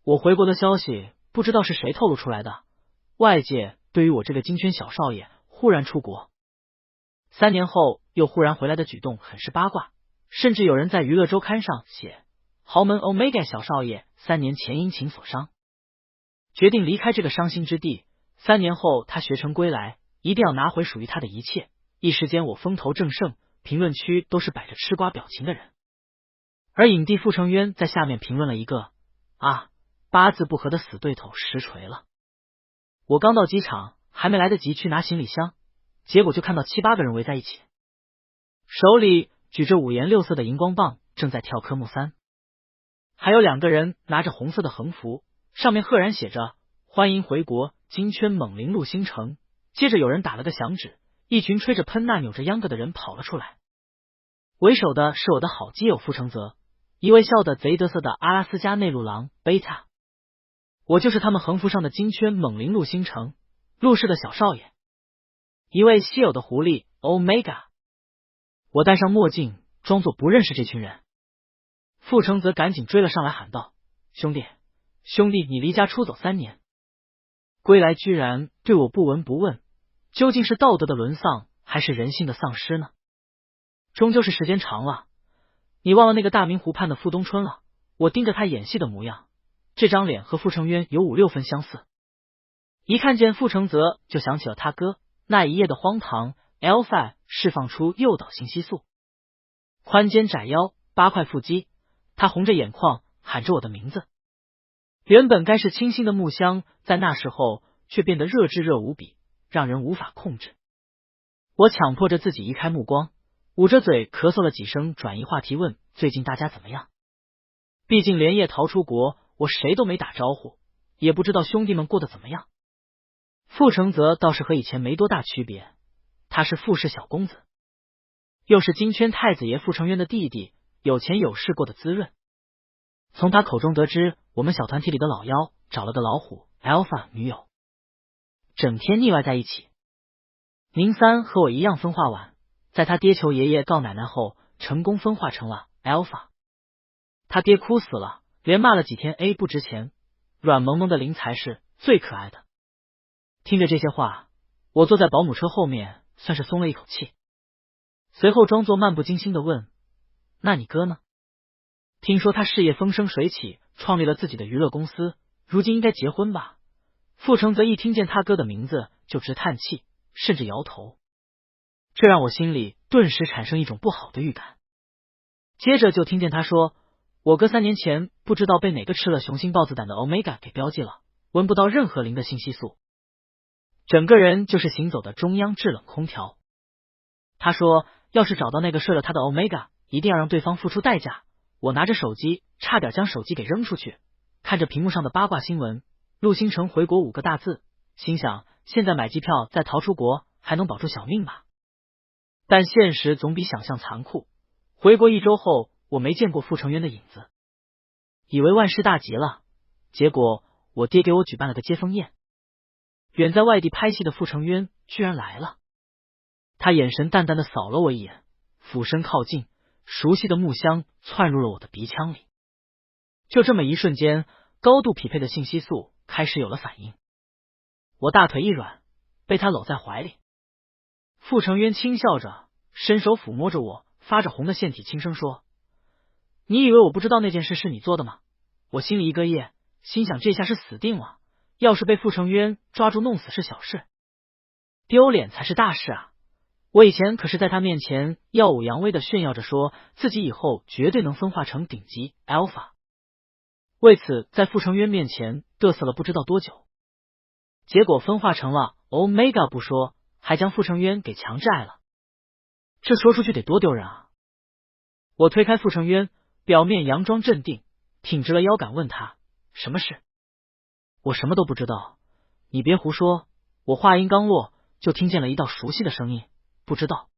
我回国的消息不知道是谁透露出来的，外界对于我这个金圈小少爷忽然出国3年后又忽然回来的举动很是八卦，甚至有人在娱乐周刊上写豪门 Omega 小少爷3年前因情所伤，决定离开这个伤心之地，3年后他学成归来，一定要拿回属于他的一切。一时间我风头正盛，评论区都是摆着吃瓜表情的人，而影帝傅成渊在下面评论了一个八字不合的死对头实锤了。我刚到机场，还没来得及去拿行李箱，结果就看到7、8个人围在一起，手里举着5颜6色的荧光棒，正在跳科目3，还有2个人拿着红色的横幅，上面赫然写着欢迎回国，金圈猛林陆星城。接着有人打了个响指，一群吹着喷呐扭着秧歌的人跑了出来，为首的是我的好基友傅承泽，一位笑得贼得瑟的阿拉斯加内陆狼贝塔，我就是他们横幅上的金圈猛林陆星城陆氏的小少爷，一位稀有的狐狸 Omega。 我戴上墨镜，装作不认识这群人。傅承泽赶紧追了上来，喊道：兄弟，你离家出走3年，归来居然对我不闻不问，究竟是道德的沦丧还是人性的丧失呢？终究是时间长了，你忘了那个大明湖畔的傅冬春了？我盯着他演戏的模样，这张脸和傅成渊有5、6分相似。一看见傅承泽就想起了他哥那一夜的荒唐。 Alpha 释放出诱导性激素，宽肩窄腰8块腹肌，他红着眼眶喊着我的名字。原本该是清新的木香，在那时候却变得热炙热无比，让人无法控制。我强迫着自己移开目光，捂着嘴咳嗽了几声，转移话题问最近大家怎么样。毕竟连夜逃出国，我谁都没打招呼，也不知道兄弟们过得怎么样。傅承泽倒是和以前没多大区别，他是傅氏小公子，又是金圈太子爷傅成渊的弟弟，有钱有势过得滋润。从他口中得知，我们小团体里的老幺找了个老虎 Alpha 女友，整天腻歪在一起。宁三和我一样分化晚，在他爹求爷爷告奶奶后，成功分化成了 Alpha。 他爹哭死了，连骂了几天 A 不值钱，软萌萌的灵才是最可爱的。听着这些话，我坐在保姆车后面，算是松了一口气。随后装作漫不经心的问：那你哥呢？听说他事业风生水起，创立了自己的娱乐公司，如今应该结婚吧？傅承泽一听见他哥的名字就直叹气，甚至摇头，这让我心里顿时产生一种不好的预感。接着就听见他说，我哥3年前不知道被哪个吃了雄心豹子胆的 Omega 给标记了，闻不到任何零的信息素，整个人就是行走的中央制冷空调。他说要是找到那个睡了他的 Omega， 一定要让对方付出代价。我拿着手机差点将手机给扔出去，看着屏幕上的八卦新闻陆星城回国5个大字，心想现在买机票再逃出国还能保住小命吧。但现实总比想象残酷，回国1周后我没见过傅成渊的影子，以为万事大吉了，结果我爹给我举办了个接风宴，远在外地拍戏的傅成渊居然来了。他眼神淡淡的扫了我一眼，俯身靠近，熟悉的木香窜入了我的鼻腔里。就这么一瞬间，高度匹配的信息素开始有了反应，我大腿一软，被他搂在怀里。傅成渊轻笑着，伸手抚摸着我发着红的腺体，轻声说：你以为我不知道那件事是你做的吗？我心里一咯夜，心想这下是死定了，要是被傅成渊抓住弄死是小事，丢脸才是大事啊。我以前可是在他面前耀武扬威的炫耀着，说自己以后绝对能分化成顶级 Alpha， 为此在傅成渊面前嘚瑟了不知道多久，结果分化成了 Omega 不说，还将傅成渊给强制爱了，这说出去得多丢人啊！我推开傅成渊，表面佯装镇定，挺直了腰杆问他什么事。我什么都不知道，你别胡说。我话音刚落，就听见了一道熟悉的声音，不知道。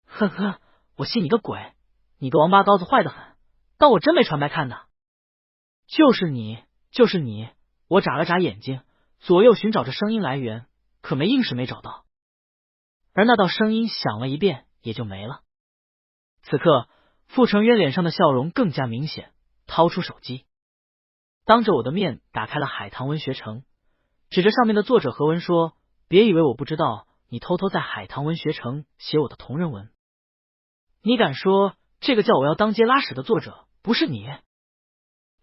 呵呵，我信你个鬼，你个王八羔子坏得很，当我真没传白看的。就是你，就是你。我眨了眨眼睛，左右寻找着声音来源，可硬是没找到。而那道声音响了一遍也就没了。此刻傅成渊脸上的笑容更加明显，掏出手机当着我的面打开了海棠文学城，指着上面的作者何文说：“别以为我不知道，你偷偷在海棠文学城写我的同人文。你敢说这个叫我要当街拉屎的作者不是你？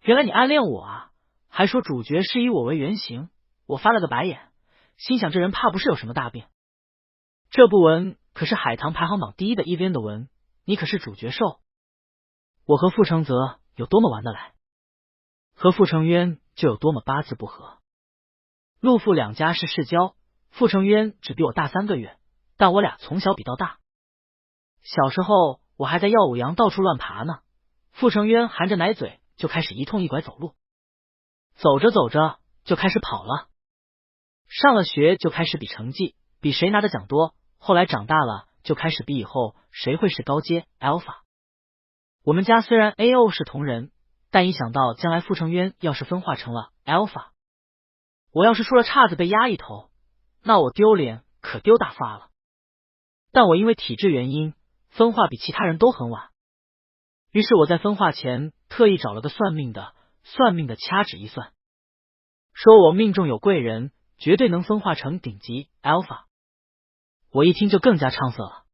原来你暗恋我啊！还说主角是以我为原型。”我翻了个白眼，心想这人怕不是有什么大病。这部文可是海棠排行榜第1的一边的文，你可是主角受。我和傅承泽有多么玩得来，和傅承渊就有多么八字不合。陆傅两家是世交，傅承渊只比我大3个月，但我俩从小比到大。小时候我还在耀武阳到处乱爬呢，傅承渊含着奶嘴就开始一通一拐走路，走着走着就开始跑了。上了学就开始比成绩，比谁拿的奖多，后来长大了就开始比以后谁会是高阶 Alpha。 我们家虽然 AO 是同人，但一想到将来傅承渊要是分化成了 Alpha， 我要是出了岔子被压一头，那我丢脸可丢大发了。但我因为体质原因，分化比其他人都很晚，于是我在分化前特意找了个算命的掐指一算，说我命中有贵人，绝对能分化成顶级 Alpha。 我一听就更加畅色了。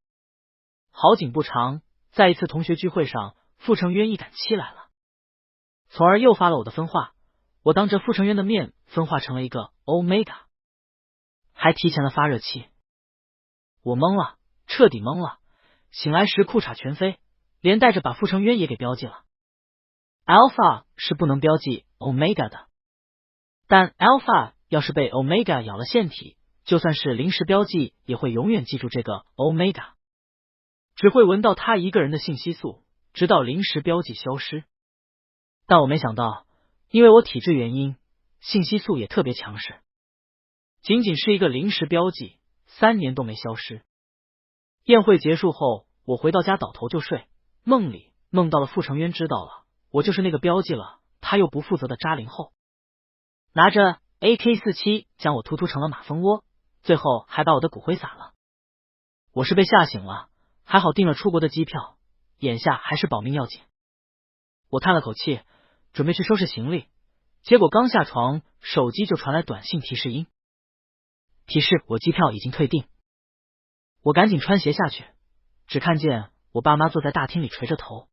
好景不长，在一次同学聚会上，傅承渊一杆七来了，从而诱发了我的分化。我当着傅承渊的面分化成了一个 Omega， 还提前了发热期。我懵了，彻底懵了，醒来时裤衩全飞，连带着把傅承渊也给标记了。 Alpha 是不能标记 Omega 的，但 Alpha 要是被 Omega 咬了腺体，就算是临时标记也会永远记住这个 Omega， 只会闻到他一个人的信息素，直到临时标记消失。但我没想到，因为我体质原因，信息素也特别强势，仅仅是一个临时标记，3年都没消失。宴会结束后，我回到家倒头就睡，梦里梦到了傅承渊知道了我就是那个标记了他又不负责的扎零后，拿着AK47 将我突成了马蜂窝，最后还把我的骨灰撒了。我是被吓醒了，还好订了出国的机票，眼下还是保命要紧。我叹了口气，准备去收拾行李，结果刚下床，手机就传来短信提示音，提示我机票已经退订。我赶紧穿鞋下去，只看见我爸妈坐在大厅里垂着头，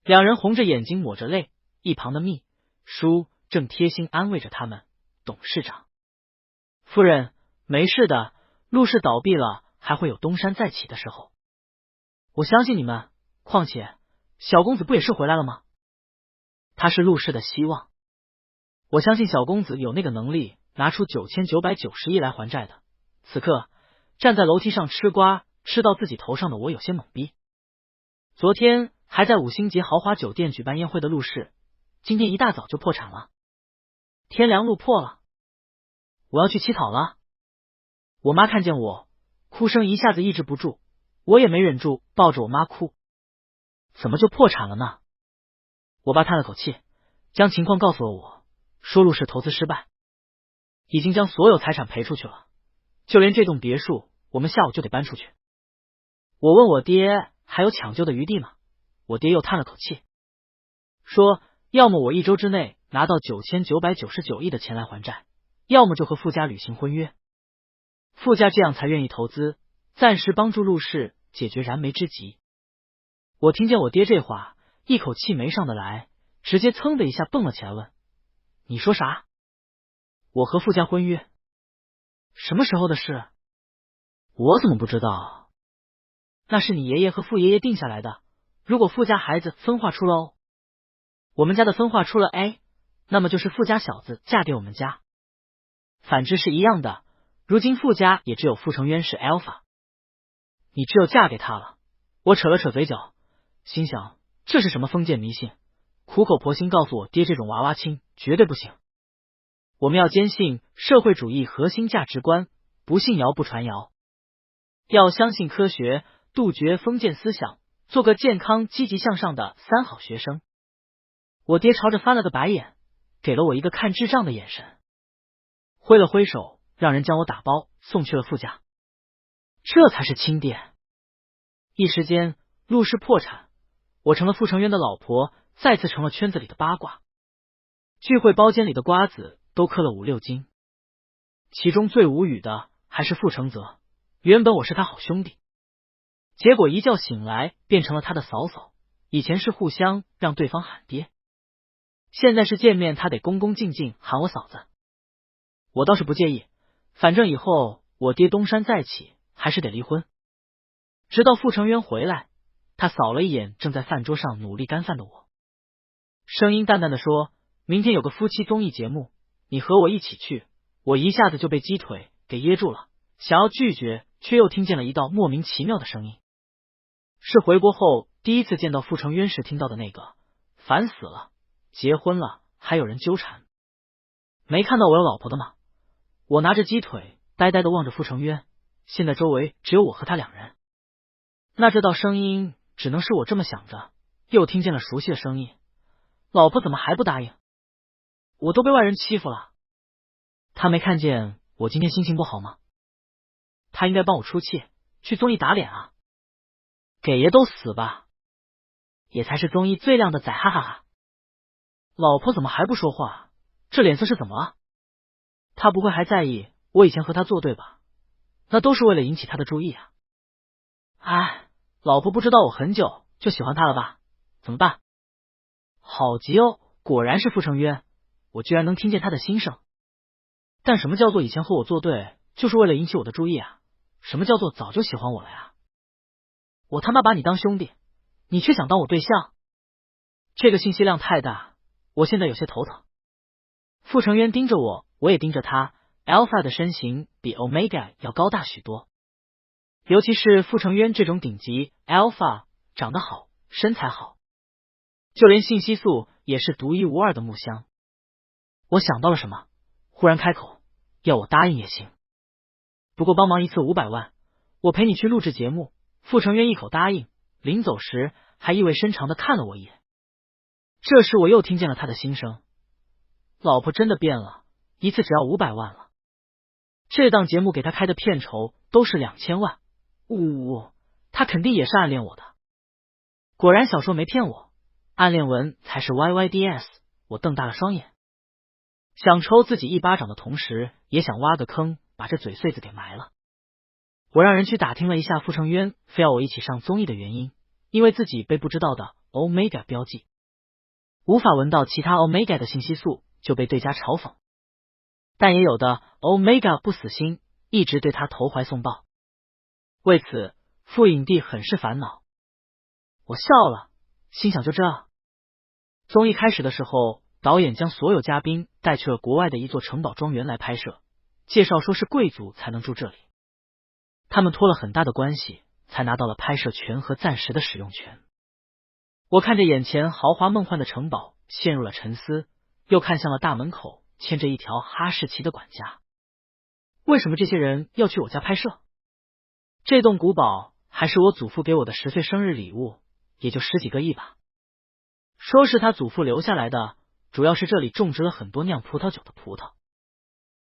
两人红着眼睛抹着泪，一旁的秘书正贴心安慰着他们。董事长，夫人，没事的，陆氏倒闭了还会有东山再起的时候，我相信你们，况且小公子不也是回来了吗？他是陆氏的希望，我相信小公子有那个能力拿出9990亿来还债的。此刻站在楼梯上吃瓜吃到自己头上的我有些懵逼。昨天还在5星级豪华酒店举办宴会的陆氏，今天一大早就破产了。天良路破了，我要去乞讨了。我妈看见我，哭声一下子抑制不住，我也没忍住，抱着我妈哭。怎么就破产了呢？我爸叹了口气，将情况告诉了我，说陆氏投资失败，已经将所有财产赔出去了，就连这栋别墅我们下午就得搬出去。我问我爹还有抢救的余地吗？我爹又叹了口气，说要么我1周之内拿到9999亿的钱来还债，要么就和傅家履行婚约。傅家这样才愿意投资，暂时帮助陆氏解决燃眉之急。我听见我爹这话，一口气没上得来，直接噌的一下蹦了起来，问：你说啥？我和傅家婚约？什么时候的事？我怎么不知道？那是你爷爷和傅爷爷定下来的，如果傅家孩子分化出了 O， 我们家的分化出了 A， 那么就是傅家小子嫁给我们家，反之是一样的。如今傅家也只有傅承渊是 Alpha， 你只有嫁给他了。我扯了扯嘴角，心想这是什么封建迷信，苦口婆心告诉我爹这种娃娃亲绝对不行。我们要坚信社会主义核心价值观，不信谣不传谣，要相信科学，杜绝封建思想，做个健康积极向上的3好学生。我爹朝着翻了个白眼，给了我一个看智障的眼神，挥了挥手，让人将我打包送去了傅家。这才是亲爹。一时间陆氏破产，我成了傅承渊的老婆，再次成了圈子里的八卦。聚会包间里的瓜子都嗑了5-6斤，其中最无语的还是傅承泽。原本我是他好兄弟，结果一觉醒来变成了他的嫂嫂。以前是互相让对方喊爹，现在是见面他得恭恭敬敬喊我嫂子。我倒是不介意，反正以后我爹东山再起还是得离婚。直到傅成渊回来，他扫了一眼正在饭桌上努力干饭的我，声音淡淡的说，明天有个夫妻综艺节目，你和我一起去。我一下子就被鸡腿给噎住了，想要拒绝，却又听见了一道莫名其妙的声音，是回国后第一次见到傅成渊时听到的那个，烦死了，结婚了还有人纠缠，没看到我有老婆的吗？我拿着鸡腿呆呆的望着傅成渊，现在周围只有我和他2人。那这道声音只能是我这么想着，又听见了熟悉的声音，老婆怎么还不答应？我都被外人欺负了，他没看见我今天心情不好吗？他应该帮我出气，去综艺打脸啊！给爷都死吧，也才是综艺最靓的仔，哈哈哈！老婆怎么还不说话？这脸色是怎么了？他不会还在意我以前和他作对吧？那都是为了引起他的注意啊！哎，老婆不知道我很久就喜欢他了吧？怎么办？好急哦！果然是傅成渊，我居然能听见他的心声。但什么叫做以前和我作对，就是为了引起我的注意啊？什么叫做早就喜欢我了呀？我他妈把你当兄弟，你却想当我对象，这个信息量太大，我现在有些头疼。傅成渊盯着我，我也盯着他。Alpha 的身形比 Omega 要高大许多，尤其是傅成渊这种顶级 Alpha， 长得好，身材好，就连信息素也是独一无二的木香。我想到了什么，忽然开口，要我答应也行，不过帮忙一次500万，我陪你去录制节目。傅成渊一口答应，临走时还意味深长的看了我一眼。这时我又听见了他的心声，老婆真的变了，一次只要500万了。这档节目给他开的片酬都是2000万，他肯定也是暗恋我的。果然小说没骗我，暗恋文才是 YYDS。 我瞪大了双眼，想抽自己一巴掌的同时，也想挖个坑把这嘴碎子给埋了。我让人去打听了一下傅成渊非要我一起上综艺的原因，因为自己被不知道的 Omega 标记，无法闻到其他 Omega 的信息素，就被对家嘲讽。但也有的 Omega 不死心，一直对他投怀送抱。为此傅影帝很是烦恼。我笑了，心想就这。综艺开始的时候，导演将所有嘉宾带去了国外的一座城堡庄园来拍摄，介绍说是贵族才能住这里，他们托了很大的关系才拿到了拍摄权和暂时的使用权。我看着眼前豪华梦幻的城堡，陷入了沉思，又看向了大门口牵着一条哈士奇的管家。为什么这些人要去我家拍摄？这栋古堡还是我祖父给我的10岁生日礼物，也就10几个亿吧。说是他祖父留下来的，主要是这里种植了很多酿葡萄酒的葡萄。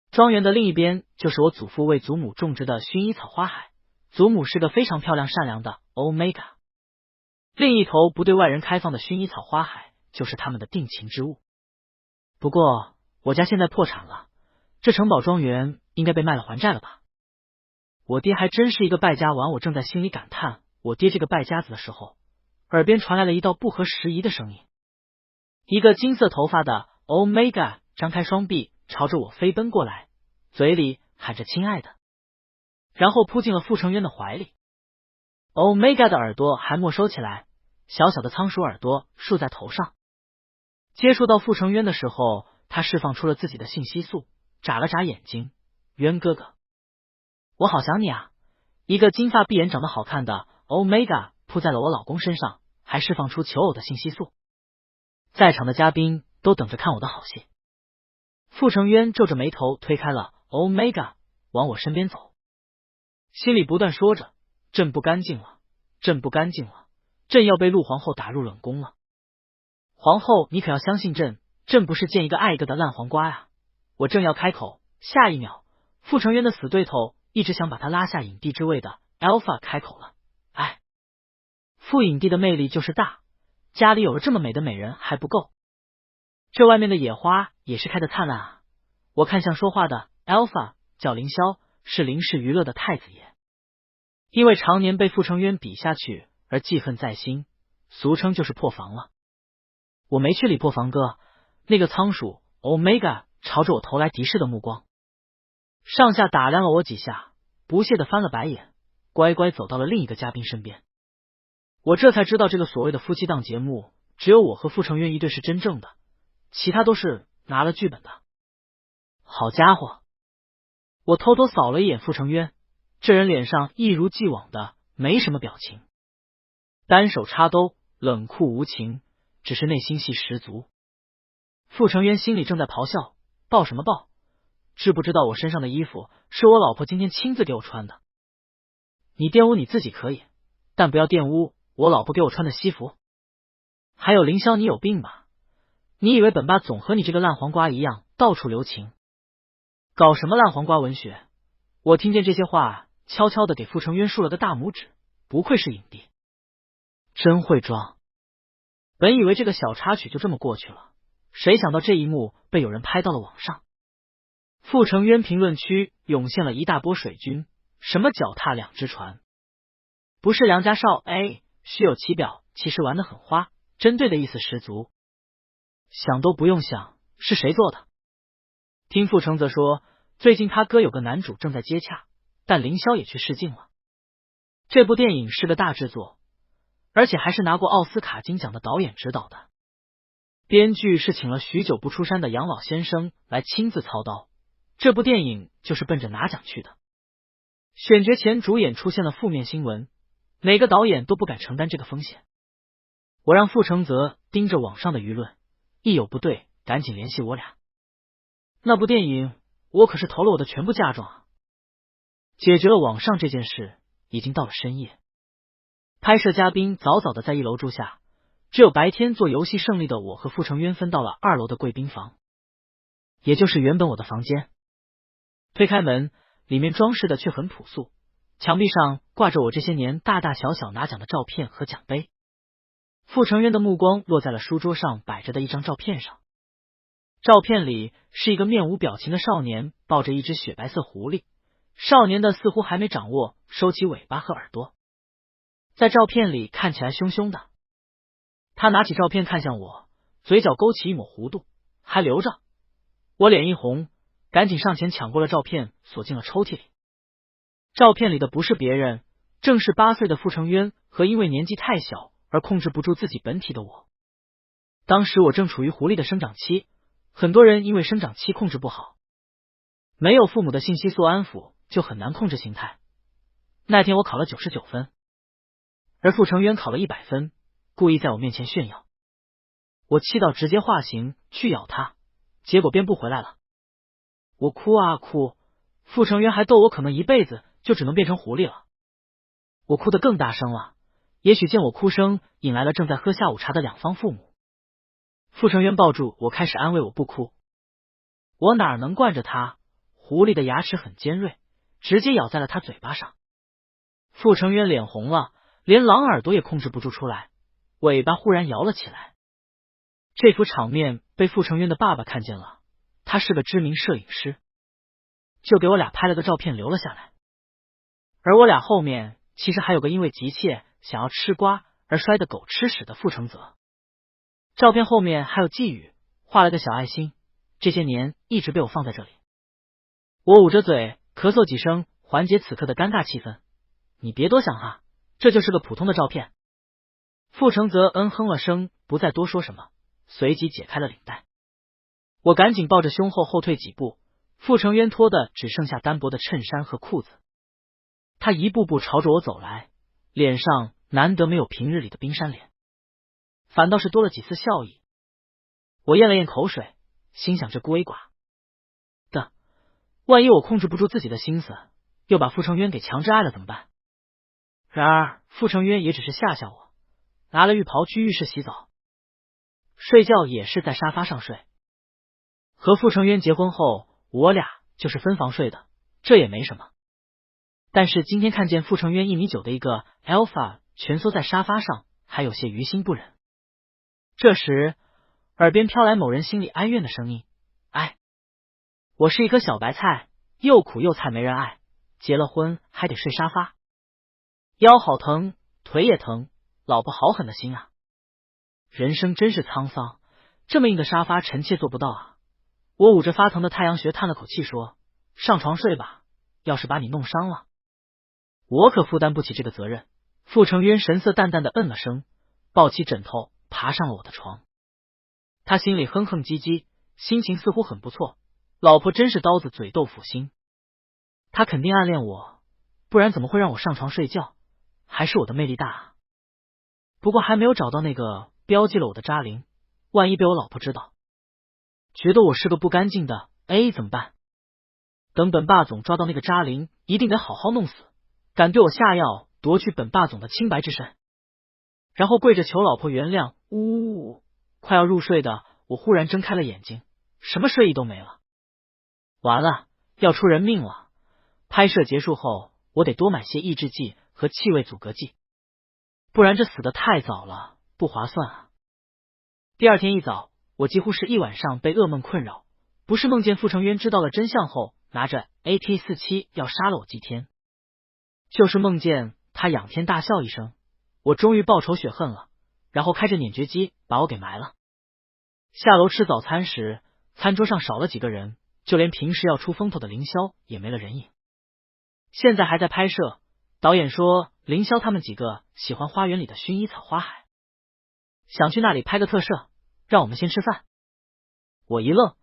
庄园的另一边就是我祖父为祖母种植的薰衣草花海，祖母是个非常漂亮善良的 Omega。 另一头不对外人开放的薰衣草花海就是他们的定情之物。不过我家现在破产了，这城堡庄园应该被卖了还债了吧？我爹还真是一个败家王。我正在心里感叹我爹这个败家子的时候，耳边传来了一道不合时宜的声音。一个金色头发的 Omega 张开双臂朝着我飞奔过来，嘴里喊着亲爱的，然后扑进了傅成渊的怀里。Omega 的耳朵还没收起来，小小的仓鼠耳朵竖在头上。接触到傅成渊的时候，他释放出了自己的信息素，眨了眨眼睛，渊哥哥，我好想你啊。一个金发碧眼长得好看的 Omega 扑在了我老公身上，还释放出求偶的信息素。在场的嘉宾都等着看我的好戏。傅成渊皱着眉头推开了 Omega， 往我身边走，心里不断说着，朕不干净了，朕不干净了，朕要被陆皇后打入冷宫了。皇后你可要相信朕，朕不是见一个爱一个的烂黄瓜呀。我正要开口，下一秒傅成渊的死对头一直想把他拉下影帝之位的 Alpha 开口了。哎，傅影帝的魅力就是大，家里有了这么美的美人还不够，这外面的野花也是开得灿烂啊！我看向说话的 Alpha 叫凌霄，是林氏娱乐的太子爷，因为常年被傅成渊比下去而记恨在心，俗称就是破防了。我没去理破防哥，那个仓鼠 Omega 朝着我投来敌视的目光，上下打量了我几下，不屑的翻了白眼，乖乖走到了另一个嘉宾身边。我这才知道，这个所谓的夫妻档节目，只有我和傅成渊一对是真正的，其他都是拿了剧本的。好家伙！我偷偷扫了一眼傅成渊，这人脸上一如既往的没什么表情，单手插兜，冷酷无情，只是内心戏十足。傅成渊心里正在咆哮，抱什么抱？知不知道我身上的衣服是我老婆今天亲自给我穿的？你玷污你自己可以，但不要玷污我老婆给我穿的西服。还有凌霄，你有病吧？你以为本霸总和你这个烂黄瓜一样到处留情？搞什么烂黄瓜文学？我听见这些话，悄悄的给傅成渊竖了个大拇指，不愧是影帝，真会装。本以为这个小插曲就这么过去了，谁想到这一幕被有人拍到了网上。傅成渊评论区涌现了一大波水军，什么脚踏两只船，不是梁家少 A 虚有其表，其实玩得很花，针对的意思十足。想都不用想，是谁做的？听傅成泽说，最近他哥有个男主正在接洽，但凌霄也去试镜了。这部电影是个大制作，而且还是拿过奥斯卡金奖的导演执导的，编剧是请了许久不出山的杨老先生来亲自操刀，这部电影就是奔着拿奖去的。选角前主演出现了负面新闻，哪个导演都不敢承担这个风险。我让傅成泽盯着网上的舆论，一有不对赶紧联系我俩。那部电影我可是投了我的全部嫁妆啊！解决了网上这件事，已经到了深夜。拍摄嘉宾早早的在1楼住下，只有白天做游戏胜利的我和傅成渊分到了2楼的贵宾房，也就是原本我的房间。推开门，里面装饰的却很朴素，墙壁上挂着我这些年大大小小拿奖的照片和奖杯。傅成渊的目光落在了书桌上摆着的一张照片上，照片里是一个面无表情的少年抱着一只雪白色狐狸，少年的似乎还没掌握收起尾巴和耳朵，在照片里看起来凶凶的。他拿起照片看向我，嘴角勾起一抹弧度，还留着。我脸一红，赶紧上前抢过了照片，锁进了抽屉里。照片里的不是别人，正是8岁的傅成渊和因为年纪太小而控制不住自己本体的我。当时我正处于狐狸的生长期，很多人因为生长期控制不好，没有父母的信息素安抚，就很难控制心态。那天我考了99分，而傅成渊考了100分，故意在我面前炫耀。我气到直接化形去咬他，结果变不回来了。我哭啊哭，傅成渊还逗我可能一辈子就只能变成狐狸了。我哭得更大声了，也许见我哭声引来了正在喝下午茶的两方父母。傅成渊抱住我，开始安慰我不哭。我哪能惯着他？狐狸的牙齿很尖锐，直接咬在了他嘴巴上。傅成渊脸红了，连狼耳朵也控制不住出来，尾巴忽然摇了起来。这幅场面被傅成渊的爸爸看见了，他是个知名摄影师，就给我俩拍了个照片留了下来。而我俩后面其实还有个因为急切想要吃瓜而摔得狗吃屎的傅成泽。照片后面还有寄语，画了个小爱心，这些年一直被我放在这里。我捂着嘴咳嗽几声，缓解此刻的尴尬气氛。你别多想哈，这就是个普通的照片。傅成泽哼了声，不再多说什么，随即解开了领带。我赶紧抱着胸后退几步，傅成渊脱的只剩下单薄的衬衫和裤子。他一步步朝着我走来，脸上难得没有平日里的冰山脸，反倒是多了几丝笑意。我咽了咽口水，心想这孤微寡的，万一我控制不住自己的心思，又把傅成渊给强制爱了怎么办？然而傅成渊也只是吓吓我，拿了浴袍去浴室洗澡，睡觉也是在沙发上睡。和傅成渊结婚后，我俩就是分房睡的，这也没什么。但是今天看见傅成渊1.9米的一个 Alpha 蜷缩在沙发上，还有些于心不忍。这时耳边飘来某人心里哀怨的声音：哎，我是一颗小白菜，又苦又菜没人爱，结了婚还得睡沙发，腰好疼，腿也疼，老婆好狠的心啊！人生真是沧桑，这么硬的沙发臣妾做不到啊！我捂着发疼的太阳穴叹了口气说：上床睡吧，要是把你弄伤了，我可负担不起这个责任。傅成渊神色淡淡的嗯了声，抱起枕头爬上了我的床。他心里哼哼唧唧，心情似乎很不错，老婆真是刀子嘴豆腐心。他肯定暗恋我，不然怎么会让我上床睡觉？还是我的魅力大啊！不过还没有找到那个标记了我的渣灵，万一被我老婆知道，觉得我是个不干净的怎么办？等本霸总抓到那个渣灵，一定得好好弄死，敢对我下药，夺去本霸总的清白之身。然后跪着求老婆原谅。呜，快要入睡的我忽然睁开了眼睛，什么睡意都没了。完了，要出人命了！拍摄结束后，我得多买些抑制剂和气味阻隔剂，不然这死得太早了，不划算啊。第二天一早，我几乎是一晚上被噩梦困扰，不是梦见傅成渊知道了真相后拿着 AK-47 要杀了我祭天，就是梦见他仰天大笑一声，我终于报仇雪恨了，然后开着碾掘机把我给埋了。下楼吃早餐时，餐桌上少了几个人，就连平时要出风头的凌霄也没了人影。现在还在拍摄，导演说凌霄他们几个喜欢花园里的薰衣草花海，想去那里拍个特摄，让我们先吃饭。我一愣，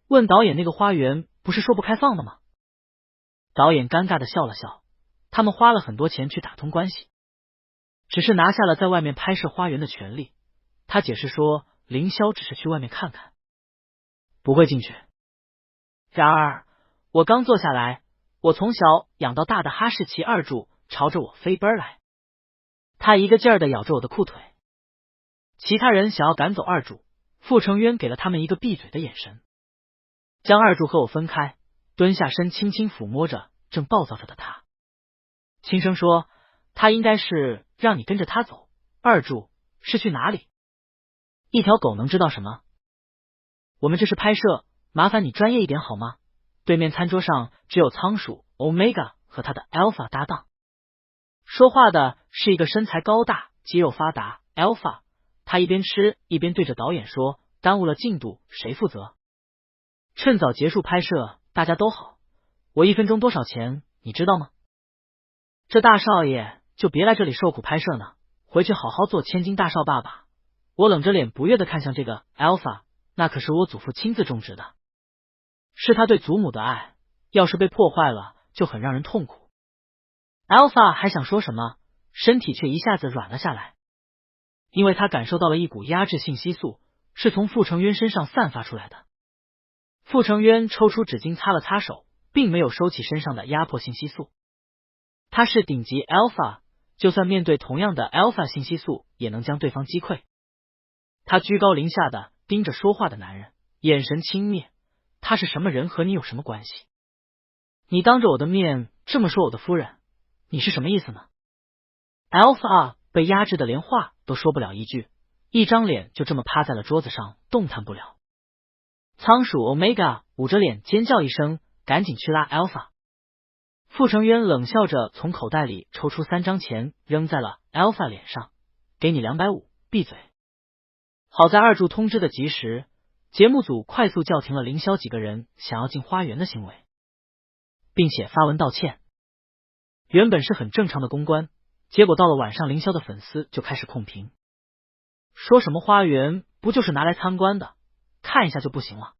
问导演那个花园不是说不开放的吗？导演尴尬的笑了笑，他们花了很多钱去打通关系，只是拿下了在外面拍摄花园的权利。他解释说凌霄只是去外面看看，不会进去。然而我刚坐下来，我从小养到大的哈士奇二柱朝着我飞奔来，他一个劲儿的咬着我的裤腿。其他人想要赶走二柱，傅成渊给了他们一个闭嘴的眼神，将二柱和我分开，蹲下身轻轻抚摸着正暴躁着的他，轻声说：他应该是让你跟着他走。二柱是去哪里？一条狗能知道什么？我们这是拍摄，麻烦你专业一点好吗？对面餐桌上只有仓鼠 Omega 和他的 Alpha 搭档，说话的是一个身材高大肌肉发达 Alpha， 他一边吃一边对着导演说：耽误了进度谁负责？趁早结束拍摄，大家都好。我1分钟多少钱你知道吗？这大少爷就别来这里受苦拍摄呢，回去好好做千金大少爸爸。我冷着脸不悦的看向这个 Alpha， 那可是我祖父亲自种植的，是他对祖母的爱，要是被破坏了就很让人痛苦。Alpha 还想说什么，身体却一下子软了下来，因为他感受到了一股压制性激素，是从傅成渊身上散发出来的。傅成渊抽出纸巾擦了擦手，并没有收起身上的压迫性激素。他是顶级 Alpha， 就算面对同样的 Alpha 性激素，也能将对方击溃。他居高临下的盯着说话的男人，眼神轻蔑。他是什么人和你有什么关系？你当着我的面这么说我的夫人，你是什么意思呢？ Alpha 被压制的连话都说不了一句，一张脸就这么趴在了桌子上，动弹不了。仓鼠 Omega 捂着脸尖叫一声，赶紧去拉 Alpha。傅成渊冷笑着从口袋里抽出3张钱扔在了 Alpha 脸上，给你250，闭嘴。好在二柱通知的及时，节目组快速叫停了凌霄几个人想要进花园的行为，并且发文道歉。原本是很正常的公关，结果到了晚上，凌霄的粉丝就开始控评，说什么花园不就是拿来参观的，看一下就不行了，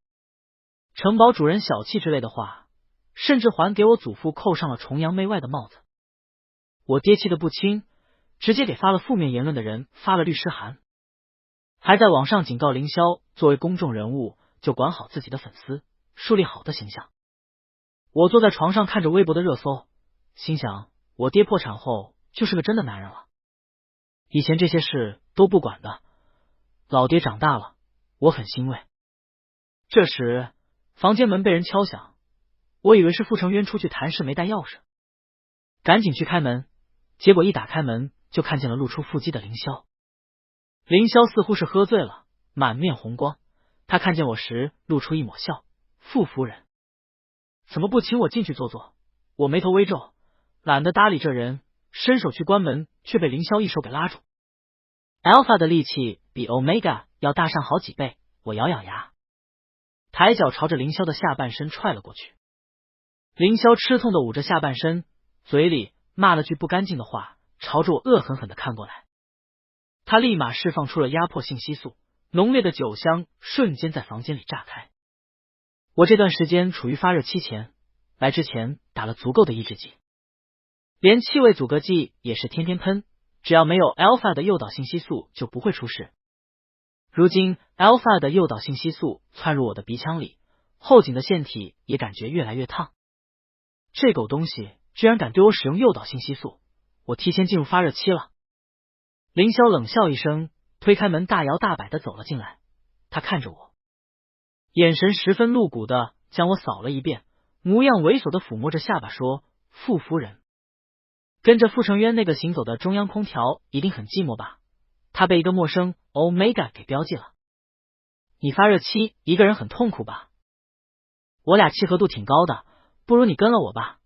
城堡主人小气之类的话，甚至还给我祖父扣上了崇洋媚外的帽子。我爹气得不轻，直接给发了负面言论的人发了律师函，还在网上警告凌霄，作为公众人物就管好自己的粉丝，树立好的形象。我坐在床上看着微博的热搜，心想我爹破产后就是个真的男人了，以前这些事都不管的，老爹长大了，我很欣慰。这时房间门被人敲响，我以为是傅成渊出去谈事没带钥匙，赶紧去开门，结果一打开门就看见了露出腹肌的凌霄。凌霄似乎是喝醉了，满面红光。他看见我时露出一抹笑。傅夫人，怎么不请我进去坐坐？我眉头微皱，懒得搭理这人，伸手去关门，却被凌霄一手给拉住。Alpha 的力气比 Omega 要大上好几倍，我咬咬牙，抬脚朝着凌霄的下半身踹了过去。凌霄吃痛的捂着下半身，嘴里骂了句不干净的话，朝着我恶狠狠的看过来。他立马释放出了压迫性激素，浓烈的酒香瞬间在房间里炸开。我这段时间处于发热期前，来之前打了足够的抑制剂，连气味阻隔剂也是天天喷，只要没有 Alpha 的诱导性激素就不会出事。如今 Alpha 的诱导性激素窜入我的鼻腔里，后颈的腺体也感觉越来越烫。这狗东西居然敢对我使用诱导性激素，我提前进入发热期了。凌霄冷笑一声，推开门大摇大摆的走了进来。他看着我，眼神十分露骨的将我扫了一遍，模样猥琐的抚摸着下巴说：傅夫人，跟着傅成渊那个行走的中央空调一定很寂寞吧？他被一个陌生 Omega 给标记了。你发热期一个人很痛苦吧？我俩契合度挺高的，不如你跟了我吧。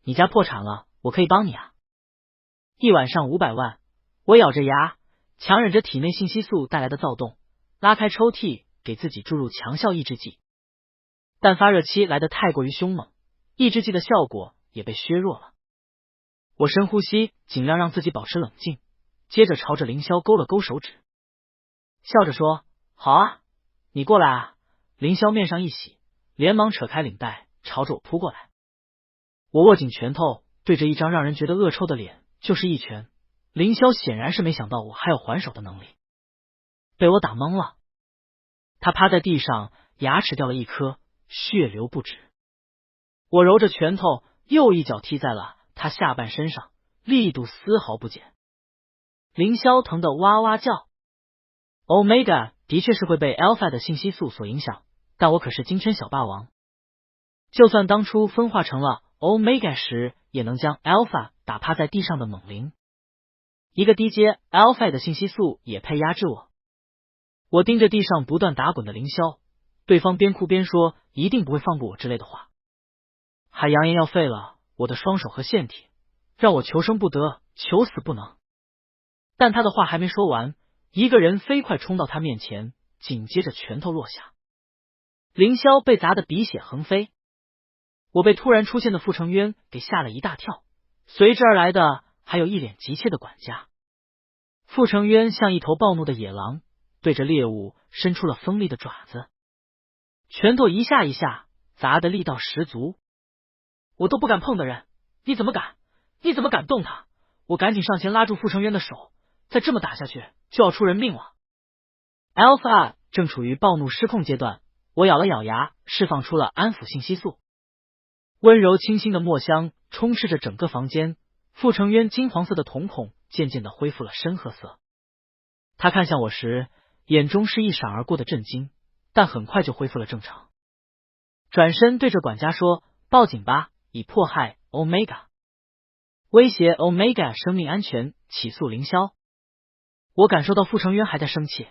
你家破产了，我可以帮你啊。一晚上500万。我咬着牙，强忍着体内信息素带来的躁动，拉开抽屉给自己注入强效抑制剂。但发热期来得太过于凶猛，抑制剂的效果也被削弱了。我深呼吸，尽量让自己保持冷静，接着朝着凌霄勾了勾手指，笑着说：好啊，你过来啊。凌霄面上一喜，连忙扯开领带朝着我扑过来。我握紧拳头，对着一张让人觉得恶臭的脸就是一拳。凌霄显然是没想到我还有还手的能力，被我打懵了。他趴在地上，牙齿掉了一颗，血流不止。我揉着拳头，又一脚踢在了他下半身上，力度丝毫不减。凌霄疼得哇哇叫。Omega 的确是会被 Alpha 的信息素所影响，但我可是金圈小霸王，就算当初分化成了 Omega 时，也能将 Alpha 打趴在地上的猛灵。一个低阶 Alpha 的信息素也配压制我？我盯着地上不断打滚的凌霄，对方边哭边说一定不会放过我之类的话，还扬言要废了我的双手和腺体，让我求生不得，求死不能。但他的话还没说完，一个人飞快冲到他面前，紧接着拳头落下，凌霄被砸得鼻血横飞。我被突然出现的傅成渊给吓了一大跳，随之而来的还有一脸急切的管家。傅成渊像一头暴怒的野狼，对着猎物伸出了锋利的爪子，拳头一下一下砸的力道十足。我都不敢碰的人，你怎么敢？你怎么敢动他？我赶紧上前拉住傅成渊的手，再这么打下去就要出人命了。Alpha 正处于暴怒失控阶段，我咬了咬牙，释放出了安抚信息素。温柔清新的墨香充斥着整个房间，傅成渊金黄色的瞳孔渐渐的恢复了深褐色。他看向我时，眼中是一闪而过的震惊，但很快就恢复了正常。转身对着管家说：报警吧，以迫害 Omega， 威胁 Omega 生命安全，起诉凌霄。我感受到傅成渊还在生气，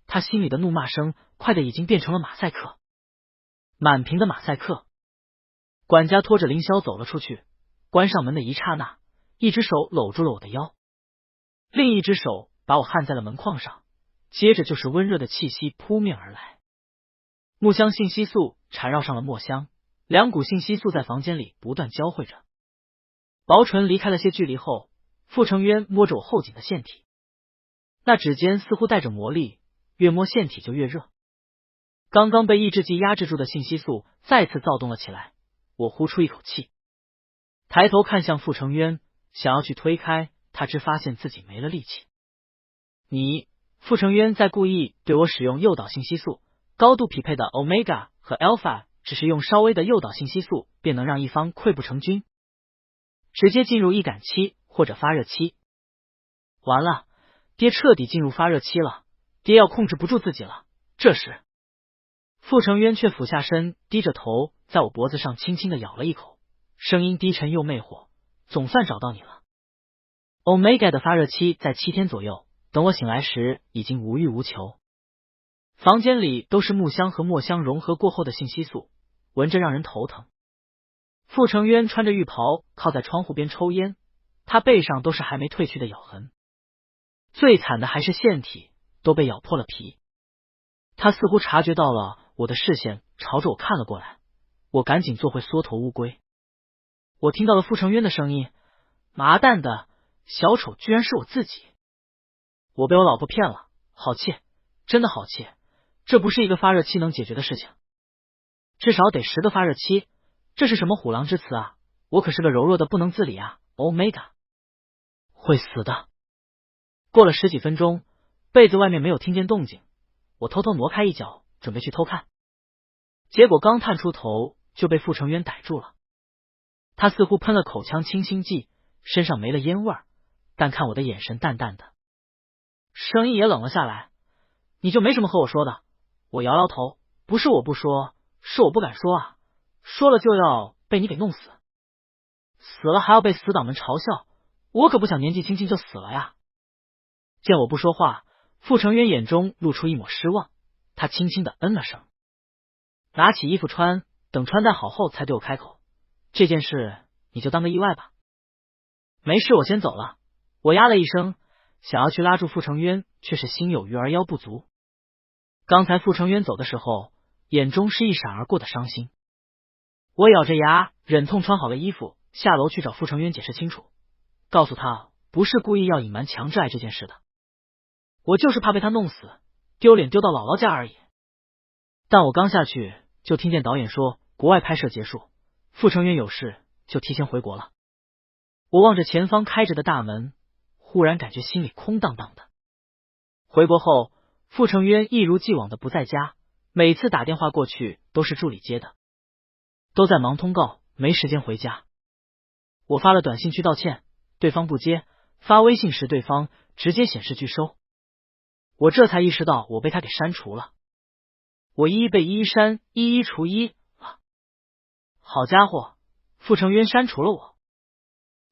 他心里的怒骂声快的已经变成了马赛克，满屏的马赛克。管家拖着凌霄走了出去，关上门的一刹那，一只手搂住了我的腰，另一只手把我焊在了门框上，接着就是温热的气息扑面而来。木香信息素缠绕上了墨香，两股信息素在房间里不断交汇着。薄唇离开了些距离后，傅成渊摸着我后颈的腺体，那指尖似乎带着魔力，越摸腺体就越热。刚刚被抑制剂压制住的信息素再次躁动了起来，我呼出一口气，抬头看向傅成渊，想要去推开他，只发现自己没了力气。傅成渊在故意对我使用诱导信息素，高度匹配的 Omega 和 Alpha 只是用稍微的诱导信息素便能让一方溃不成军，直接进入易感期或者发热期。完了，爹彻底进入发热期了，爹要控制不住自己了。这时傅成渊却俯下身，低着头在我脖子上轻轻的咬了一口，声音低沉又魅惑：总算找到你了。Omega 的发热期在7天左右，等我醒来时已经无欲无求。房间里都是木香和墨香融合过后的信息素，闻着让人头疼。傅成渊穿着浴袍靠在窗户边抽烟，他背上都是还没褪去的咬痕，最惨的还是腺体都被咬破了皮。他似乎察觉到了我的视线朝着我看了过来，我赶紧做回缩头乌龟。我听到了傅成渊的声音，麻蛋的，小丑居然是我自己，我被我老婆骗了，好气，真的好气，这不是一个发热期能解决的事情，至少得10个发热期，这是什么虎狼之词啊，我可是个柔弱的不能自理啊 ，Omega， 会死的。过了10几分钟，被子外面没有听见动静，我偷偷挪开一脚，准备去偷看，结果刚探出头就被傅成渊逮住了。他似乎喷了口腔清新剂，身上没了烟味儿，但看我的眼神淡淡的，声音也冷了下来。你就没什么和我说的？我摇摇头，不是我不说，是我不敢说啊，说了就要被你给弄死，死了还要被死党们嘲笑，我可不想年纪轻轻就死了呀。见我不说话，傅成渊眼中露出一抹失望，他轻轻的嗯了声，拿起衣服穿，等穿戴好后才对我开口，这件事你就当个意外吧。没事，我先走了。我呀了一声，想要去拉住傅成渊，却是心有余而腰不足。刚才傅成渊走的时候，眼中是一闪而过的伤心。我咬着牙忍痛穿好了衣服，下楼去找傅成渊解释清楚，告诉他不是故意要隐瞒强制爱这件事的，我就是怕被他弄死，丢脸丢到姥姥家而已。但我刚下去就听见导演说国外拍摄结束，傅成渊有事就提前回国了。我望着前方开着的大门，忽然感觉心里空荡荡的。回国后，傅成渊一如既往的不在家，每次打电话过去都是助理接的，都在忙通告，没时间回家。我发了短信去道歉，对方不接，发微信时对方直接显示拒收。我这才意识到我被他给删除了，我一一被一一删，一一除一啊！好家伙，傅成渊删除了我。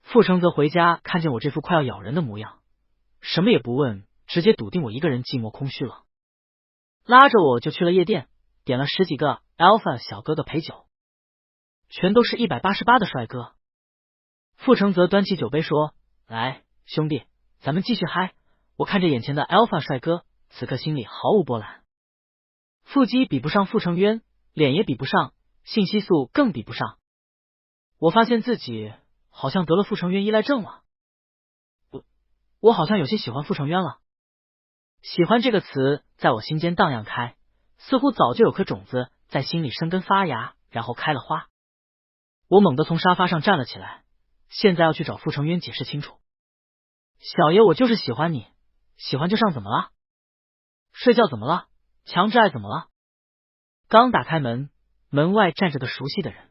傅成则回家看见我这副快要咬人的模样，什么也不问，直接笃定我一个人寂寞空虚了，拉着我就去了夜店，点了10几个 Alpha 小哥哥陪酒，全都是188的帅哥。傅成则端起酒杯说，来兄弟，咱们继续嗨。我看着眼前的 Alpha 帅哥，此刻心里毫无波澜。腹肌比不上傅成渊，脸也比不上，信息素更比不上。我发现自己好像得了傅成渊依赖症了，我好像有些喜欢傅成渊了。喜欢这个词在我心间荡漾开，似乎早就有颗种子在心里生根发芽，然后开了花。我猛地从沙发上站了起来，现在要去找傅成渊解释清楚。小爷我就是喜欢你，喜欢就上怎么了？睡觉怎么了？强制爱怎么了？刚打开门，门外站着个熟悉的人。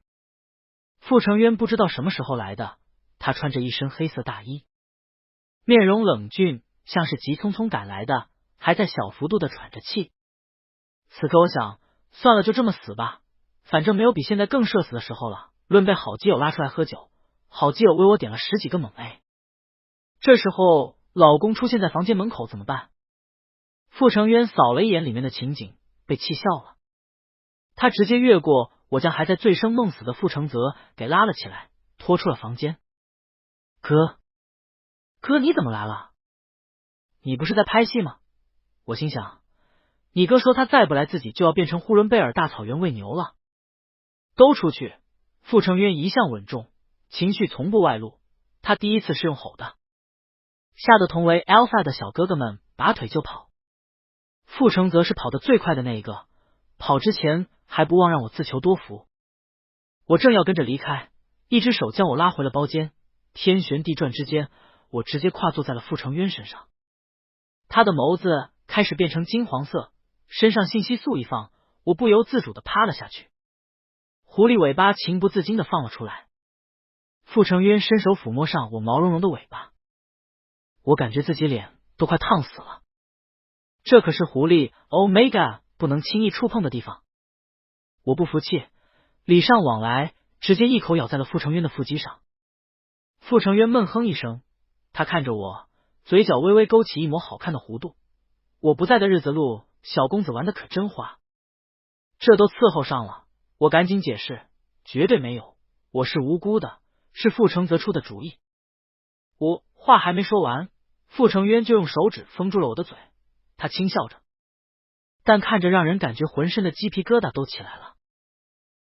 傅成渊不知道什么时候来的，他穿着一身黑色大衣，面容冷峻，像是急匆匆赶来的，还在小幅度的喘着气。此刻我想，算了，就这么死吧，反正没有比现在更社死的时候了。论被好基友拉出来喝酒，好基友为我点了10几个猛 A。这时候老公出现在房间门口怎么办？傅成渊扫了一眼里面的情景，被气笑了。他直接越过我，将还在醉生梦死的傅成泽给拉了起来，拖出了房间。哥你怎么来了？你不是在拍戏吗？我心想，你哥说他再不来自己就要变成呼伦贝尔大草原喂牛了。都出去！傅成渊一向稳重，情绪从不外露，他第一次是用吼的，吓得同为 Alpha 的小哥哥们拔腿就跑。傅成则是跑得最快的那一个，跑之前还不忘让我自求多福。我正要跟着离开，一只手将我拉回了包间，天旋地转之间，我直接跨坐在了傅成渊身上。他的眸子开始变成金黄色，身上信息素一放，我不由自主的趴了下去，狐狸尾巴情不自禁的放了出来。傅成渊伸手抚摸上我毛茸茸的尾巴，我感觉自己脸都快烫死了。这可是狐狸 Omega 不能轻易触碰的地方。我不服气，礼尚往来，直接一口咬在了傅成渊的腹肌上。傅成渊闷哼一声，他看着我，嘴角微微勾起一抹好看的弧度。我不在的日子路小公子玩的可真花。这都伺候上了，我赶紧解释，绝对没有，我是无辜的，是傅承泽出的主意。我话还没说完，傅承渊就用手指封住了我的嘴，他轻笑着，但看着让人感觉浑身的鸡皮疙瘩都起来了。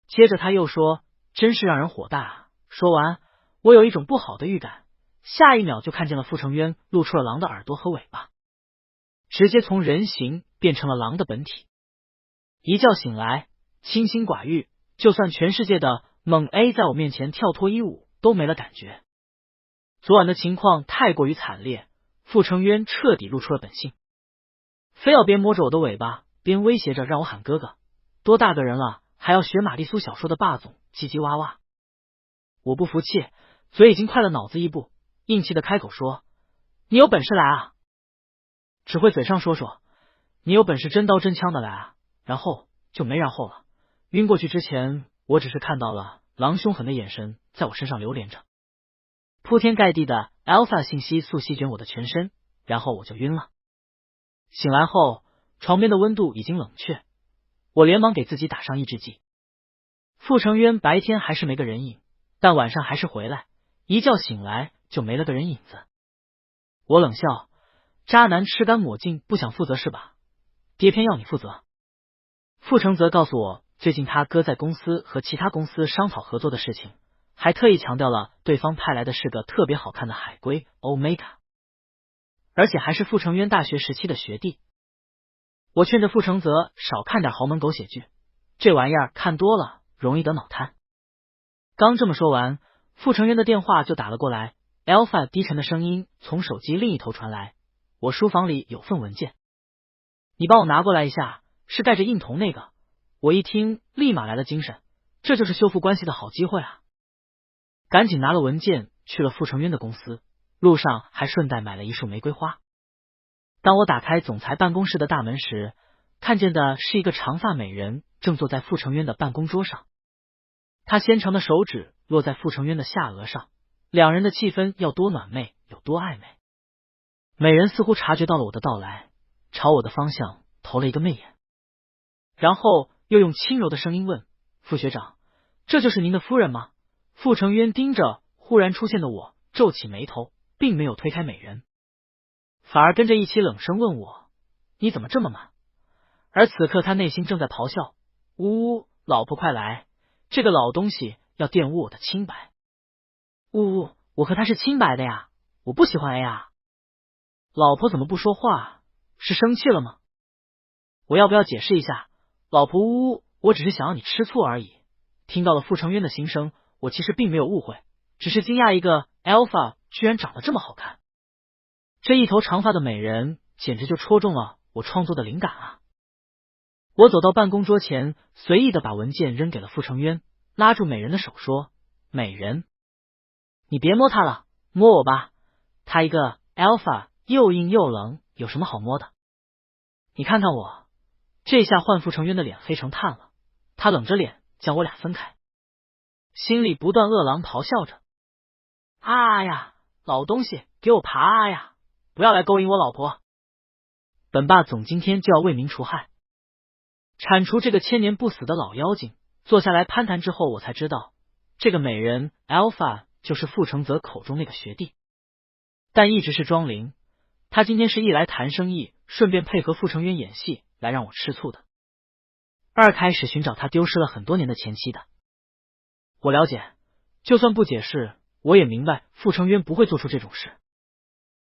接着他又说，真是让人火大啊。说完，我有一种不好的预感，下一秒就看见了傅承渊露出了狼的耳朵和尾巴，直接从人形变成了狼的本体。一觉醒来，清心寡欲，就算全世界的猛 A 在我面前跳脱衣舞都没了感觉。昨晚的情况太过于惨烈，傅承渊彻底露出了本性，非要边摸着我的尾巴边威胁着让我喊哥哥，多大个人了还要学玛丽苏小说的霸总唧唧哇哇。我不服气，嘴已经快了脑子一步，硬气的开口说，你有本事来啊，只会嘴上说说，你有本事真刀真枪的来啊，然后就没然后了。晕过去之前，我只是看到了狼凶狠的眼神在我身上流连着，铺天盖地的 Alpha 信息素席卷我的全身，然后我就晕了。醒来后，床边的温度已经冷却，我连忙给自己打上抑制剂。傅承渊白天还是没个人影，但晚上还是回来，一觉醒来就没了个人影子。我冷笑，渣男吃干抹净不想负责是吧？爹偏要你负责。傅承泽告诉我，最近他哥在公司和其他公司商讨合作的事情，还特意强调了对方派来的是个特别好看的海龟 Omega， 而且还是傅承渊大学时期的学弟。我劝着傅承泽少看点豪门狗血剧，这玩意儿看多了容易得脑瘫。刚这么说完，傅承渊的电话就打了过来， Alpha 低沉的声音从手机另一头传来，我书房里有份文件，你帮我拿过来一下，是带着印铜那个。我一听立马来了精神，这就是修复关系的好机会啊！赶紧拿了文件去了傅承渊的公司，路上还顺带买了一束玫瑰花。当我打开总裁办公室的大门时，看见的是一个长发美人正坐在傅承渊的办公桌上，她纤长的手指落在傅承渊的下额上，两人的气氛要多暖昧有多暧昧。美人似乎察觉到了我的到来，朝我的方向投了一个媚眼，然后又用轻柔的声音问，傅学长，这就是您的夫人吗？傅承渊盯着忽然出现的我，皱起眉头，并没有推开美人，反而跟着一起冷声问我，你怎么这么慢？而此刻他内心正在咆哮，呜呜，老婆快来，这个老东西要玷污我的清白。呜呜，我和他是清白的呀，我不喜欢 A 啊。老婆怎么不说话？是生气了吗？我要不要解释一下？老婆呜呜，我只是想要你吃醋而已。听到了傅承渊的心声，我其实并没有误会，只是惊讶一个 Alpha 居然长得这么好看。这一头长发的美人简直就戳中了我创作的灵感啊！我走到办公桌前，随意的把文件扔给了傅承渊，拉住美人的手说，美人，你别摸他了，摸我吧，他一个 Alpha 又硬又冷，有什么好摸的？你看看我。这下换傅承渊的脸黑成炭了，他冷着脸将我俩分开，心里不断饿狼咆哮着，啊呀，老东西给我爬呀，不要来勾引我老婆，本霸总今天就要为民除害，铲除这个千年不死的老妖精。坐下来攀谈之后，我才知道这个美人 Alpha 就是傅承泽口中那个学弟，但一直是装灵，他今天是一来谈生意，顺便配合傅承渊演戏来让我吃醋的。二开始寻找他丢失了很多年的前妻的。我了解，就算不解释，我也明白傅承渊不会做出这种事。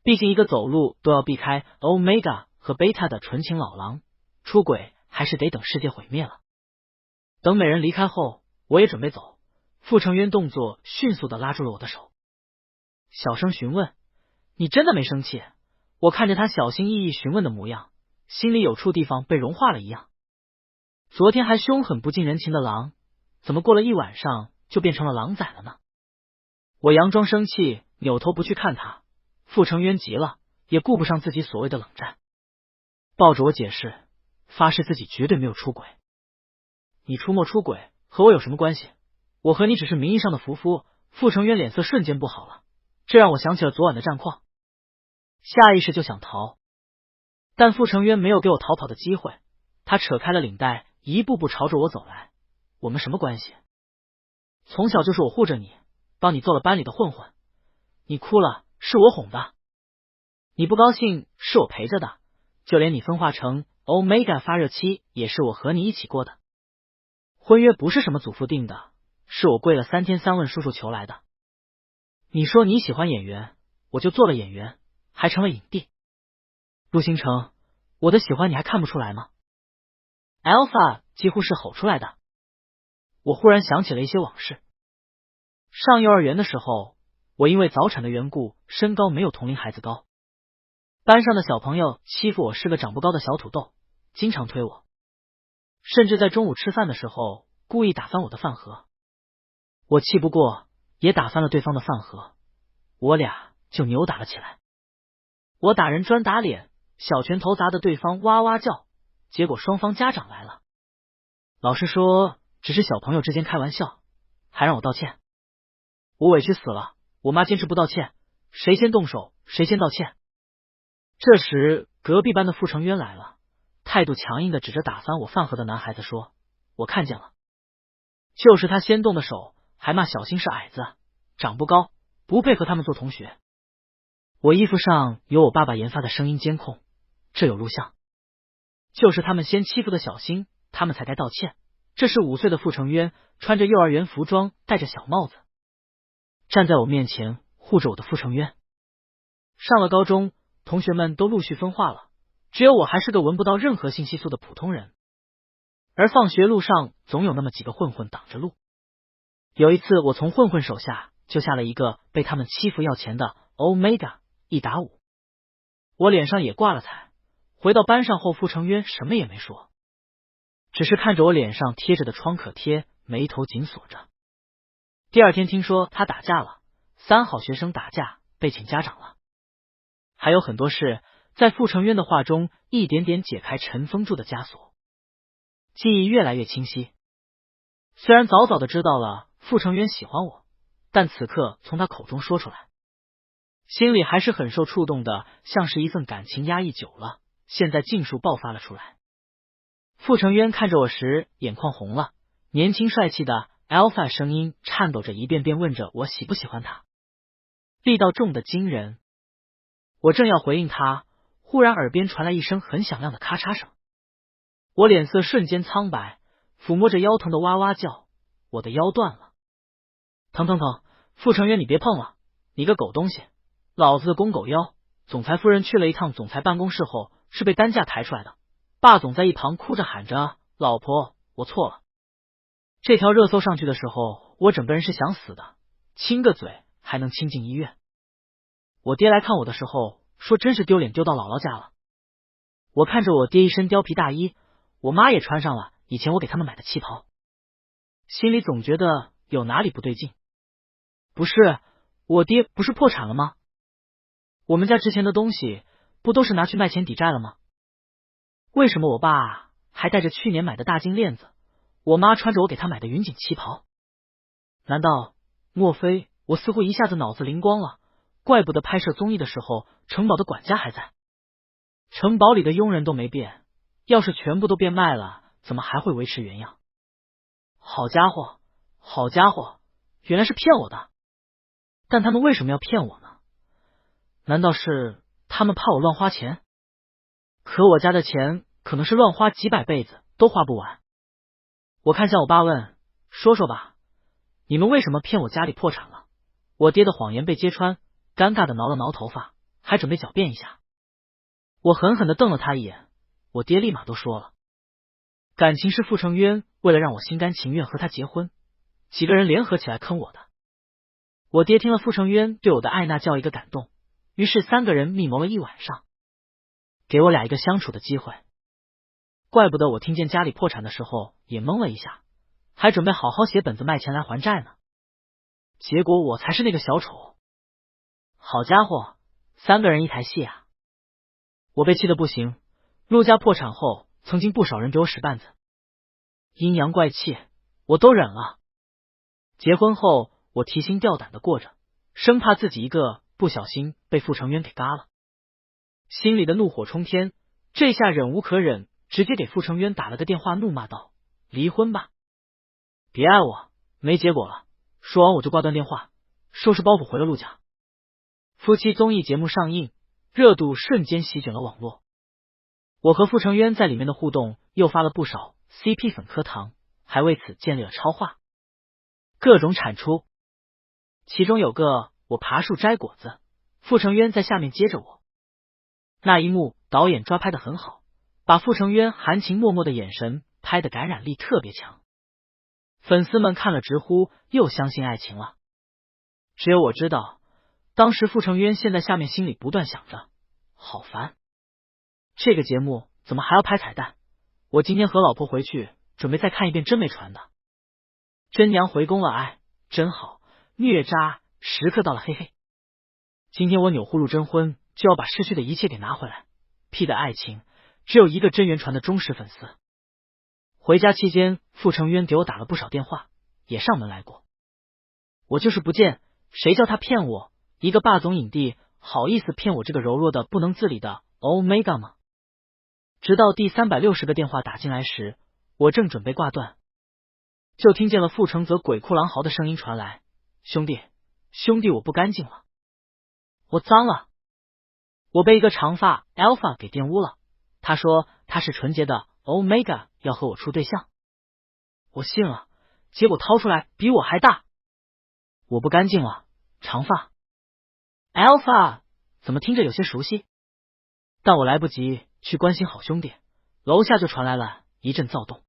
毕竟一个走路都要避开 Omega 和 Beta 的纯情老狼，出轨还是得等世界毁灭了。等美人离开后，我也准备走，傅承渊动作迅速的拉住了我的手，小声询问，你真的没生气？我看着他小心翼翼询问的模样，心里有处地方被融化了一样。昨天还凶狠不近人情的狼，怎么过了一晚上就变成了狼崽了呢？我佯装生气，扭头不去看他。傅承渊急了，也顾不上自己所谓的冷战，抱着我解释，发誓自己绝对没有出轨。你出没出轨和我有什么关系？我和你只是名义上的夫妇。傅承渊脸色瞬间不好了，这让我想起了昨晚的战况，下意识就想逃。但傅成渊没有给我逃跑的机会，他扯开了领带，一步步朝着我走来。我们什么关系？从小就是我护着你，帮你做了班里的混混，你哭了是我哄的，你不高兴是我陪着的，就连你分化成 Omega 发热期也是我和你一起过的。婚约不是什么祖父定的，是我跪了3天3问叔叔求来的。你说你喜欢演员，我就做了演员，还成了影帝。陆星辰，我的喜欢你还看不出来吗？ Alpha 几乎是吼出来的。我忽然想起了一些往事。上幼儿园的时候，我因为早产的缘故，身高没有同龄孩子高。班上的小朋友欺负我是个长不高的小土豆，经常推我，甚至在中午吃饭的时候故意打翻我的饭盒。我气不过，也打翻了对方的饭盒，我俩就扭打了起来。我打人专打脸，小拳头砸得对方哇哇叫，结果双方家长来了。老师说只是小朋友之间开玩笑，还让我道歉。我委屈死了，我妈坚持不道歉，谁先动手谁先道歉。这时隔壁班的傅成渊来了，态度强硬的指着打翻我饭盒的男孩子说，我看见了，就是他先动的手，还骂小新是矮子，长不高，不配和他们做同学。我衣服上有我爸爸研发的声音监控，这有录像，就是他们先欺负的小新，他们才该道歉。这是5岁的傅成渊，穿着幼儿园服装，戴着小帽子，站在我面前护着我的傅成渊。上了高中，同学们都陆续分化了，只有我还是个闻不到任何信息素的普通人。而放学路上总有那么几个混混挡着路。有一次我从混混手下救下了一个被他们欺负要钱的 Omega， 1打5，我脸上也挂了彩。回到班上后，傅成渊什么也没说，只是看着我脸上贴着的创可贴，眉头紧锁着。第二天听说他打架了，3好学生打架被请家长了。还有很多事在傅成渊的话中一点点解开尘封住的枷锁，记忆越来越清晰。虽然早早的知道了傅成渊喜欢我，但此刻从他口中说出来，心里还是很受触动的，像是一份感情压抑久了，现在尽数爆发了出来。傅成渊看着我时眼眶红了，年轻帅气的 Alpha 声音颤抖着一遍遍问着我喜不喜欢他，力道重的惊人。我正要回应他，忽然耳边传来一声很响亮的咔嚓声，我脸色瞬间苍白，抚摸着腰疼的哇哇叫，我的腰断了，疼疼疼！傅成渊你别碰了，你个狗东西，老子的公狗腰！总裁夫人去了一趟总裁办公室后是被担架抬出来的，霸总在一旁哭着喊着，老婆我错了。这条热搜上去的时候，我整个人是想死的，亲个嘴还能亲进医院。我爹来看我的时候说真是丢脸丢到姥姥家了。我看着我爹一身貂皮大衣，我妈也穿上了以前我给他们买的旗袍，心里总觉得有哪里不对劲。不是，我爹不是破产了吗？我们家之前的东西不都是拿去卖钱抵债了吗？为什么我爸还带着去年买的大金链子，我妈穿着我给他买的云锦旗袍？难道莫非我似乎一下子脑子灵光了，怪不得拍摄综艺的时候城堡的管家还在，城堡里的佣人都没变，要是全部都变卖了，怎么还会维持原样？好家伙，好家伙，原来是骗我的。但他们为什么要骗我呢？难道是他们怕我乱花钱？可我家的钱可能是乱花几百辈子都花不完。我看向我爸问，说说吧，你们为什么骗我家里破产了？我爹的谎言被揭穿，尴尬的挠了挠头发，还准备狡辩一下。我狠狠的瞪了他一眼，我爹立马都说了，感情是傅成渊为了让我心甘情愿和他结婚，几个人联合起来坑我的。我爹听了傅成渊对我的爱那叫一个感动，于是3个人密谋了一晚上，给我俩一个相处的机会。怪不得我听见家里破产的时候也懵了一下，还准备好好写本子卖钱来还债呢。结果我才是那个小丑。好家伙，3个人一台戏啊！我被气得不行。陆家破产后，曾经不少人给我使绊子，阴阳怪气我都忍了。结婚后我提心吊胆的过着，生怕自己一个不小心被傅成渊给嘎了，心里的怒火冲天，这下忍无可忍，直接给傅成渊打了个电话，怒骂道：“离婚吧，别爱我，没结果了。”说完我就挂断电话，收拾包袱回了陆家。夫妻综艺节目上映，热度瞬间席卷了网络。我和傅成渊在里面的互动又发了不少 CP 粉磕糖，还为此建立了超话，各种产出。其中有个我爬树摘果子，傅成渊在下面接着我。那一幕导演抓拍的很好，把傅成渊含情脉脉的眼神拍的感染力特别强。粉丝们看了直呼又相信爱情了。只有我知道，当时傅成渊现在下面心里不断想着，好烦，这个节目怎么还要拍彩蛋？我今天和老婆回去准备再看一遍真没传的。真娘回宫了，哎，真好，虐渣时刻到了，嘿嘿。今天我钮祜禄征婚就要把失去的一切给拿回来。P 的爱情只有一个真源传的忠实粉丝。回家期间，傅成渊给我打了不少电话，也上门来过。我就是不见，谁叫他骗我？一个霸总影帝，好意思骗我这个柔弱的不能自理的 Omega 吗？直到第360个电话打进来时，我正准备挂断，就听见了傅成泽鬼哭狼嚎的声音传来：“兄弟，兄弟，我不干净了，我脏了，我被一个长发 Alpha 给玷污了。他说他是纯洁的 Omega， 要和我处对象。”我信了，结果掏出来比我还大。我不干净了，长发 Alpha 怎么听着有些熟悉？但我来不及去关心好兄弟，楼下就传来了一阵躁动。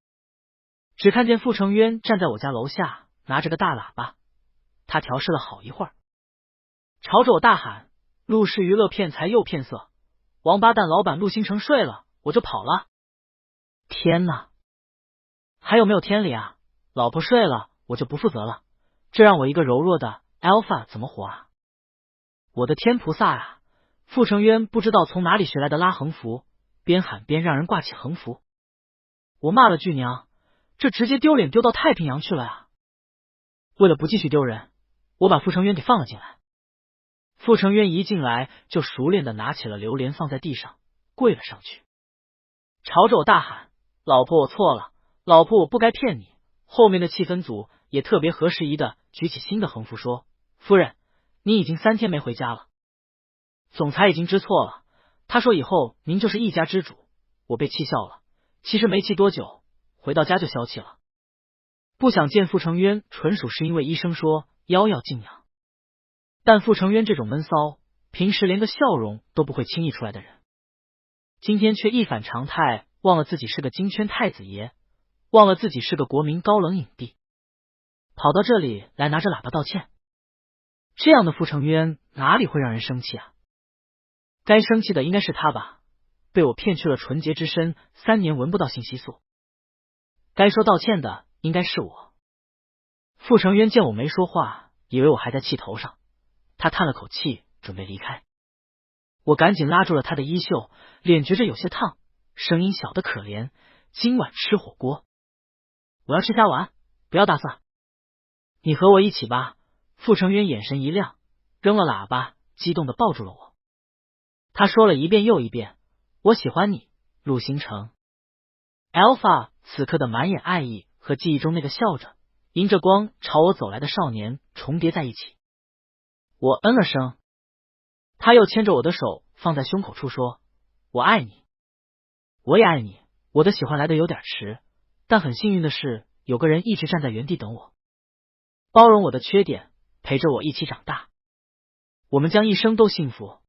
只看见傅成渊站在我家楼下，拿着个大喇叭，他调试了好一会儿，朝着我大喊：“陆氏娱乐骗财又骗色，王八蛋老板陆星辰睡了，我就跑了。”天哪，还有没有天理啊？老婆睡了，我就不负责了，这让我一个柔弱的 Alpha 怎么活啊？我的天菩萨啊！傅成渊不知道从哪里学来的拉横幅，边喊边让人挂起横幅。我骂了句娘，这直接丢脸丢到太平洋去了啊！为了不继续丢人，我把傅成渊给放了进来。傅成渊一进来就熟练的拿起了榴莲放在地上，跪了上去，朝着我大喊：“老婆，我错了，老婆，我不该骗你。”后面的气氛组也特别合时宜的举起新的横幅说：“夫人，你已经3天没回家了。总裁已经知错了，他说以后您就是一家之主。”我被气笑了，其实没气多久，回到家就消气了。不想见傅成渊，纯属是因为医生说腰要静养。但傅成渊这种闷骚，平时连个笑容都不会轻易出来的人，今天却一反常态，忘了自己是个金圈太子爷，忘了自己是个国民高冷影帝，跑到这里来拿着喇叭道歉。这样的傅成渊哪里会让人生气啊？该生气的应该是他吧，被我骗去了纯洁之身，3年闻不到性激素。该说道歉的应该是我。傅成渊见我没说话，以为我还在气头上，他叹了口气，准备离开。我赶紧拉住了他的衣袖，脸觉着有些烫，声音小得可怜：“今晚吃火锅，我要吃虾丸，不要大蒜。你和我一起吧。”傅成渊眼神一亮，扔了喇叭，激动的抱住了我。他说了一遍又一遍：“我喜欢你，陆星辰。” Alpha 此刻的满眼爱意和记忆中那个笑着迎着光朝我走来的少年重叠在一起。我嗯了声，他又牵着我的手放在胸口处说：“我爱你。”我也爱你。我的喜欢来的有点迟，但很幸运的是，有个人一直站在原地等我，包容我的缺点，陪着我一起长大。我们将一生都幸福。